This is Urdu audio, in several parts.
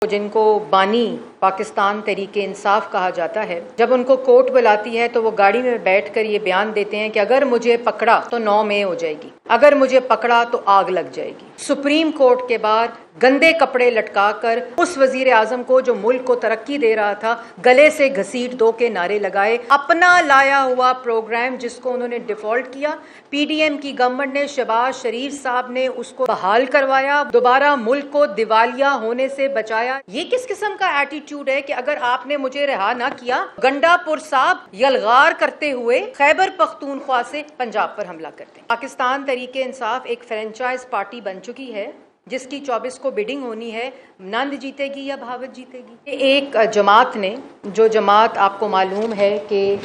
جن کو بانی پاکستان تحریک انصاف کہا جاتا ہے، جب ان کو کورٹ بلاتی ہے تو وہ گاڑی میں بیٹھ کر یہ بیان دیتے ہیں کہ اگر مجھے پکڑا تو 9 مئی ہو جائے گی، اگر مجھے پکڑا تو آگ لگ جائے گی۔ سپریم کورٹ کے بعد گندے کپڑے لٹکا کر اس وزیر اعظم کو جو ملک کو ترقی دے رہا تھا گلے سے گھسیٹ دو کے نعرے لگائے۔ اپنا لایا ہوا پروگرام جس کو انہوں نے ڈیفالٹ کیا، پی ڈی ایم کی گورنمنٹ نے، شہباز شریف صاحب نے اس کو بحال کروایا، دوبارہ ملک کو دیوالیہ ہونے سے بچایا۔ یہ کس قسم کا ایٹیٹیوڈ ہے کہ اگر آپ نے مجھے رہا نہ کیا، گنڈا پور صاحب یلغار کرتے ہوئے خیبر پختونخوا سے پنجاب پر حملہ کرتے ہیں۔ پاکستان تحریک انصاف ایک فرینچائز پارٹی بن چکی ہے جس کی 24 کو بیڈنگ ہونی ہے، نند جیتے گی یا بھاوت جیتے گی۔ ایک جماعت نے، جو جماعت آپ کو معلوم ہے کہ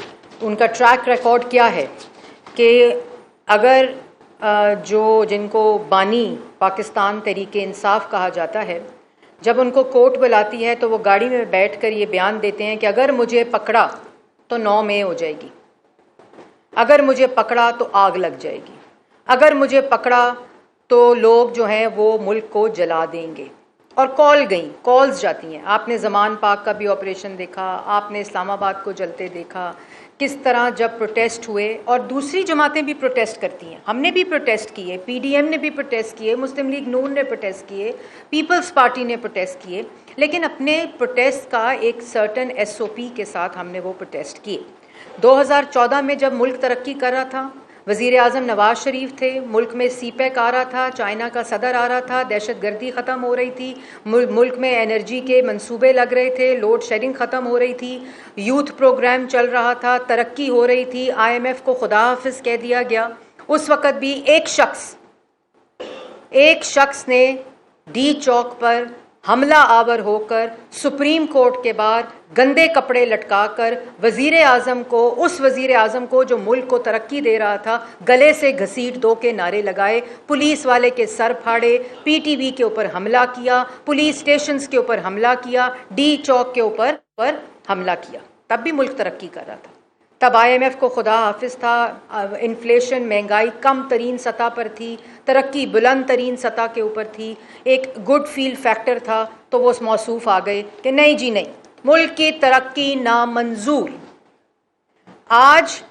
ان کا ٹریک ریکارڈ کیا ہے کہ اگر جن کو بانی پاکستان تحریک انصاف کہا جاتا ہے، جب ان کو کورٹ بلاتی ہے تو وہ گاڑی میں بیٹھ کر یہ بیان دیتے ہیں کہ اگر مجھے پکڑا تو 9 مئی ہو جائے گی، اگر مجھے پکڑا تو آگ لگ جائے گی، اگر مجھے پکڑا تو لوگ جو ہیں وہ ملک کو جلا دیں گے۔ اور کالز جاتی ہیں۔ آپ نے زمان پاک کا بھی آپریشن دیکھا، آپ نے اسلام آباد کو جلتے دیکھا، کس طرح جب پروٹیسٹ ہوئے، اور دوسری جماعتیں بھی پروٹیسٹ کرتی ہیں۔ ہم نے بھی پروٹیسٹ کیے، پی ڈی ایم نے بھی پروٹیسٹ کیے، مسلم لیگ نون نے پروٹیسٹ کیے، پیپلز پارٹی نے پروٹیسٹ کیے، لیکن اپنے پروٹیسٹ کا ایک سرٹن ایس او پی کے ساتھ ہم نے وہ پروٹیسٹ کیے۔ 2014 میں جب ملک ترقی کر رہا تھا، وزیر اعظم نواز شریف تھے، ملک میں سی پیک آ رہا تھا، چائنا کا صدر آ رہا تھا، دہشت گردی ختم ہو رہی تھی، ملک میں انرجی کے منصوبے لگ رہے تھے، لوڈ شیڈنگ ختم ہو رہی تھی، یوتھ پروگرام چل رہا تھا، ترقی ہو رہی تھی، آئی ایم ایف کو خدا حافظ کہہ دیا گیا۔ اس وقت بھی ایک شخص نے ڈی چوک پر حملہ آور ہو کر سپریم کورٹ کے بعد گندے کپڑے لٹکا کر اس وزیر اعظم کو جو ملک کو ترقی دے رہا تھا گلے سے گھسیٹ دو کے نعرے لگائے، پولیس والے کے سر پھاڑے، پی ٹی وی کے اوپر حملہ کیا، پولیس اسٹیشنز کے اوپر حملہ کیا، ڈی چوک کے اوپر حملہ کیا۔ تب بھی ملک ترقی کر رہا تھا، تب آئی ایم ایف کو خدا حافظ تھا، انفلیشن، مہنگائی کم ترین سطح پر تھی، ترقی بلند ترین سطح کے اوپر تھی، ایک گڈ فیل فیکٹر تھا، تو وہ موصوف آ گئے کہ نہیں جی نہیں، ملک کی ترقی نامنظور۔ آج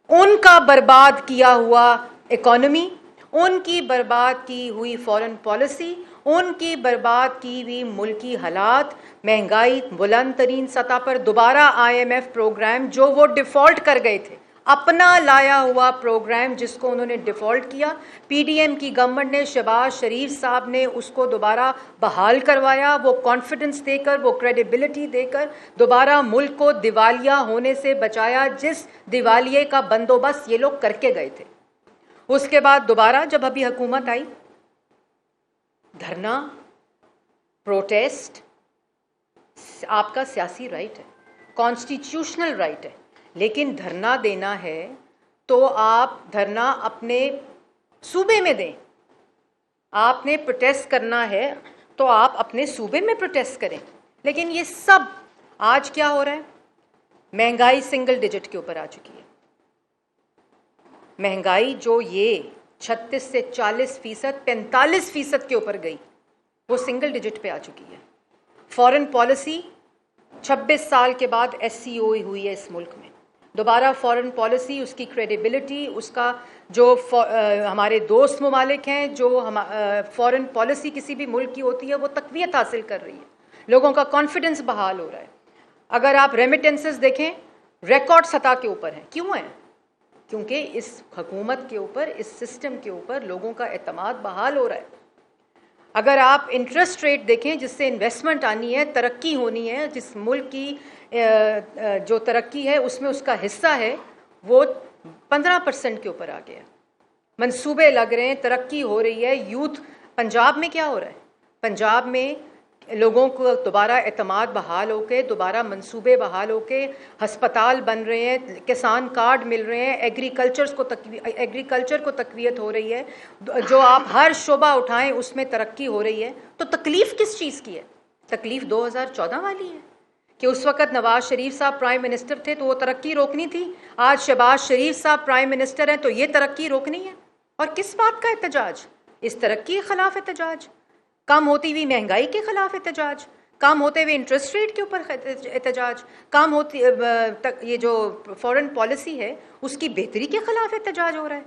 ان کا برباد کیا ہوا اکانومی، ان کی برباد کی ہوئی فارن پالیسی، ان کی برباد کی ہوئی ملکی حالات، مہنگائی بلند ترین سطح پر، دوبارہ آئی ایم ایف پروگرام جو وہ ڈیفالٹ کر گئے تھے، اپنا لایا ہوا پروگرام جس کو انہوں نے ڈیفالٹ کیا، پی ڈی ایم کی گورنمنٹ نے، شہباز شریف صاحب نے اس کو دوبارہ بحال کروایا، وہ کانفیڈنس دے کر، وہ کریڈیبلٹی دے کر دوبارہ ملک کو دیوالیہ ہونے سے بچایا، جس دیوالیے کا بندوبست یہ لوگ کر کے گئے تھے۔ اس کے بعد دوبارہ جب ابھی حکومت آئی، دھرنا، پروٹیسٹ آپ کا سیاسی رائٹ ہے، کانسٹیٹیوشنل رائٹ ہے، لیکن دھرنا دینا ہے تو آپ دھرنا اپنے صوبے میں دیں، آپ نے پروٹیسٹ کرنا ہے تو آپ اپنے صوبے میں پروٹیسٹ کریں۔ لیکن یہ سب آج کیا ہو رہا ہے؟ مہنگائی سنگل ڈیجٹ کے اوپر آ چکی ہے۔ مہنگائی جو یہ 36 سے 40%، 45% کے اوپر گئی، وہ سنگل ڈیجٹ پہ آ چکی ہے۔ فارن پالیسی 26 سال کے بعد ایس سی او ہوئی ہے اس ملک میں، دوبارہ فارن پالیسی، اس کی کریڈیبلٹی، اس کا جو ہمارے دوست ممالک ہیں، جو فارن پالیسی کسی بھی ملک کی ہوتی ہے وہ تقویت حاصل کر رہی ہے، لوگوں کا کانفیڈنس بحال ہو رہا ہے۔ اگر آپ ریمیٹنسز دیکھیں، ریکارڈ سطح کے اوپر ہیں۔ کیوں ہیں؟ کیونکہ اس حکومت کے اوپر، اس سسٹم کے اوپر لوگوں کا اعتماد بحال ہو رہا ہے۔ اگر آپ انٹرسٹ ریٹ دیکھیں جس سے انویسٹمنٹ آنی ہے، ترقی ہونی ہے، جس ملک کی جو ترقی ہے اس میں اس کا حصہ ہے، وہ 15% کے اوپر آ گیا۔ منصوبے لگ رہے ہیں، ترقی ہو رہی ہے۔ یوتھ، پنجاب میں کیا ہو رہا ہے؟ پنجاب میں لوگوں کو دوبارہ اعتماد بحال ہو کے، دوبارہ منصوبے بحال ہو کے، ہسپتال بن رہے ہیں، کسان کارڈ مل رہے ہیں، ایگریکلچر کو تقویت ہو رہی ہے، جو آپ ہر شعبہ اٹھائیں اس میں ترقی ہو رہی ہے۔ تو تکلیف کس چیز کی ہے؟ تکلیف 2014 والی ہے کہ اس وقت نواز شریف صاحب پرائم منسٹر تھے تو وہ ترقی روکنی تھی، آج شہباز شریف صاحب پرائم منسٹر ہیں تو یہ ترقی روکنی ہے۔ اور کس بات کا احتجاج؟ اس ترقی کے خلاف احتجاج، کم ہوتی ہوئی مہنگائی کے خلاف احتجاج، کام ہوتے ہوئے انٹرسٹ ریٹ کے اوپر احتجاج، کام ہوتی یہ جو فورن پالیسی ہے اس کی بہتری کے خلاف احتجاج ہو رہا ہے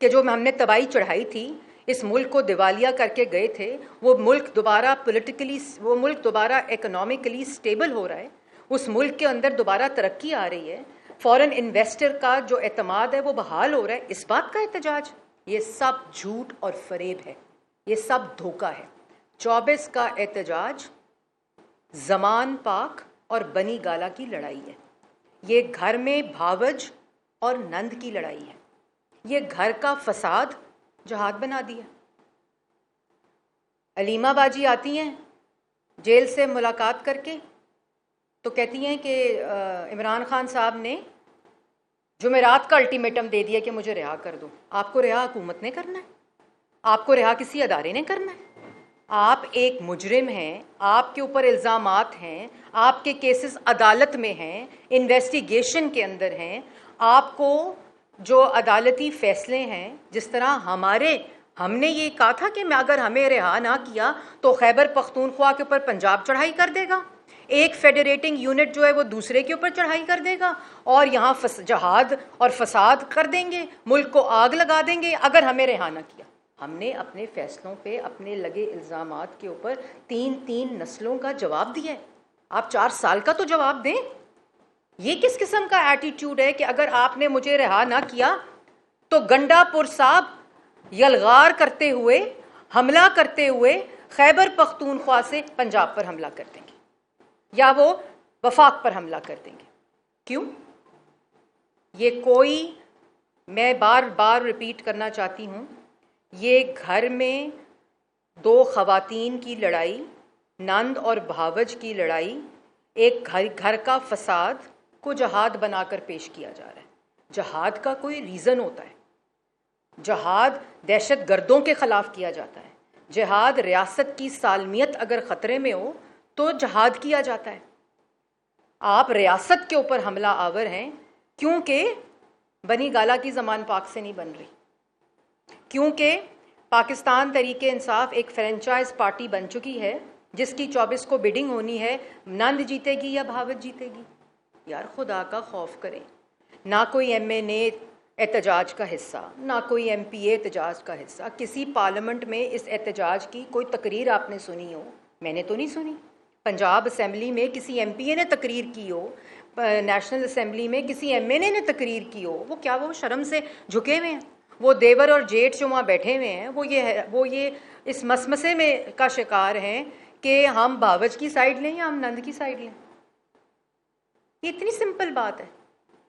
کہ جو ہم نے تباہی چڑھائی تھی، اس ملک کو دیوالیہ کر کے گئے تھے، وہ ملک دوبارہ وہ ملک دوبارہ اکنامکلی سٹیبل ہو رہا ہے، اس ملک کے اندر دوبارہ ترقی آ رہی ہے، فورن انویسٹر کا جو اعتماد ہے وہ بحال ہو رہا ہے، اس بات کا احتجاج؟ یہ سب جھوٹ اور فریب ہے، یہ سب دھوکہ ہے۔ 24 کا احتجاج زمان پاک اور بنی گالا کی لڑائی ہے، یہ گھر میں بھاوج اور نند کی لڑائی ہے، یہ گھر کا فساد جہاد بنا دیا۔ علیمہ باجی آتی ہیں جیل سے ملاقات کر کے تو کہتی ہیں کہ عمران خان صاحب نے جمعرات کا الٹیمیٹم دے دیا کہ مجھے رہا کر دو۔ آپ کو رہا حکومت نے کرنا ہے، آپ کو رہا کسی ادارے نے کرنا ہے؟ آپ ایک مجرم ہیں، آپ کے اوپر الزامات ہیں، آپ کے کیسز عدالت میں ہیں، انویسٹیگیشن کے اندر ہیں، آپ کو جو عدالتی فیصلے ہیں، جس طرح ہم نے یہ کہا تھا کہ اگر ہمیں رہا نہ کیا تو خیبر پختونخوا کے اوپر پنجاب چڑھائی کر دے گا، ایک فیڈریٹنگ یونٹ جو ہے وہ دوسرے کے اوپر چڑھائی کر دے گا اور یہاں جہاد اور فساد کر دیں گے، ملک کو آگ لگا دیں گے اگر ہمیں رہا نہ کیا۔ ہم نے اپنے فیصلوں پہ اپنے لگے الزامات کے اوپر 3 نسلوں کا جواب دیا ہے، آپ 4 سال کا تو جواب دیں۔ یہ کس قسم کا ایٹیٹیوڈ ہے کہ اگر آپ نے مجھے رہا نہ کیا تو گنڈا پور صاحب یلغار کرتے ہوئے، حملہ کرتے ہوئے خیبر پختونخوا سے پنجاب پر حملہ کر دیں گے یا وہ وفاق پر حملہ کر دیں گے؟ کیوں؟ یہ میں بار بار ریپیٹ کرنا چاہتی ہوں، یہ گھر میں 2 خواتین کی لڑائی، نند اور بھاوج کی لڑائی، ایک گھر کا فساد کو جہاد بنا کر پیش کیا جا رہا ہے۔ جہاد کا کوئی ریزن ہوتا ہے، جہاد دہشت گردوں کے خلاف کیا جاتا ہے، جہاد ریاست کی سالمیت اگر خطرے میں ہو تو جہاد کیا جاتا ہے۔ آپ ریاست کے اوپر حملہ آور ہیں کیونکہ بنی گالا کی زمان پاک سے نہیں بن رہی، کیونکہ پاکستان تحریک انصاف ایک فرینچائز پارٹی بن چکی ہے جس کی 24 کو بیڈنگ ہونی ہے، نند جیتے گی یا بھاوت جیتے گی۔ یار خدا کا خوف کریں، نہ کوئی MN احتجاج کا حصہ، نہ کوئی MPA احتجاج کا حصہ، کسی پارلیمنٹ میں اس احتجاج کی کوئی تقریر آپ نے سنی ہو؟ میں نے تو نہیں سنی۔ پنجاب اسمبلی میں کسی MPA نے تقریر کی ہو، نیشنل اسمبلی میں کسی MNA نے تقریر کی ہو، وہ شرم سے جھکے ہوئے ہیں؟ وہ دیور اور جیٹھ جو وہاں بیٹھے ہوئے ہیں وہ یہ اس مسمسے میں کا شکار ہیں کہ ہم بھاوج کی سائڈ لیں یا ہم نند کی سائڈ لیں۔ یہ اتنی سمپل بات ہے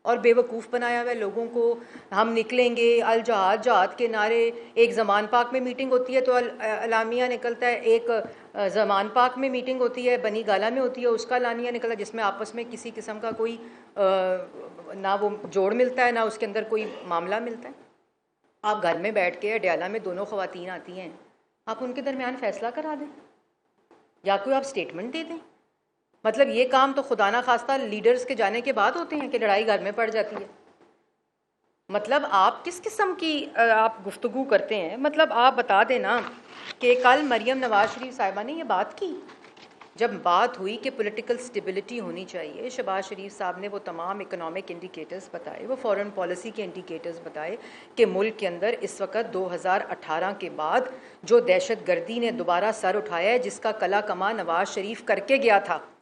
اور بے وقوف بنایا ہوا ہے لوگوں کو۔ ہم نکلیں گے الجہاد جہاد کے نعرے، ایک زمان پاک میں میٹنگ ہوتی ہے تو اعلامیہ نکلتا ہے، ایک زمان پاک میں میٹنگ ہوتی ہے، بنی گالا میں ہوتی ہے، اس کا اعلامیہ نکلتا ہے جس میں آپس میں کسی قسم کا کوئی نہ وہ جوڑ ملتا ہے نہ اس کے اندر کوئی معاملہ ملتا ہے۔ آپ گھر میں بیٹھ کے اڈیالہ میں 2 خواتین آتی ہیں، آپ ان کے درمیان فیصلہ کرا دیں یا کوئی آپ سٹیٹمنٹ دے دیں۔ مطلب یہ کام تو خدا نہ خواستہ لیڈرز کے جانے کے بعد ہوتے ہیں کہ لڑائی گھر میں پڑ جاتی ہے۔ مطلب آپ کس قسم کی آپ گفتگو کرتے ہیں؟ مطلب آپ بتا دیں نا کہ کل مریم نواز شریف صاحبہ نے یہ بات کی، جب بات ہوئی کہ پولیٹیکل سٹیبلٹی ہونی چاہیے، شہباز شریف صاحب نے وہ تمام اکنامک انڈیکیٹرز بتائے، وہ فورن پالیسی کے انڈیکیٹرز بتائے کہ ملک کے اندر اس وقت 2018 کے بعد جو دہشت گردی نے دوبارہ سر اٹھایا ہے، جس کا کلا کما نواز شریف کر کے گیا تھا،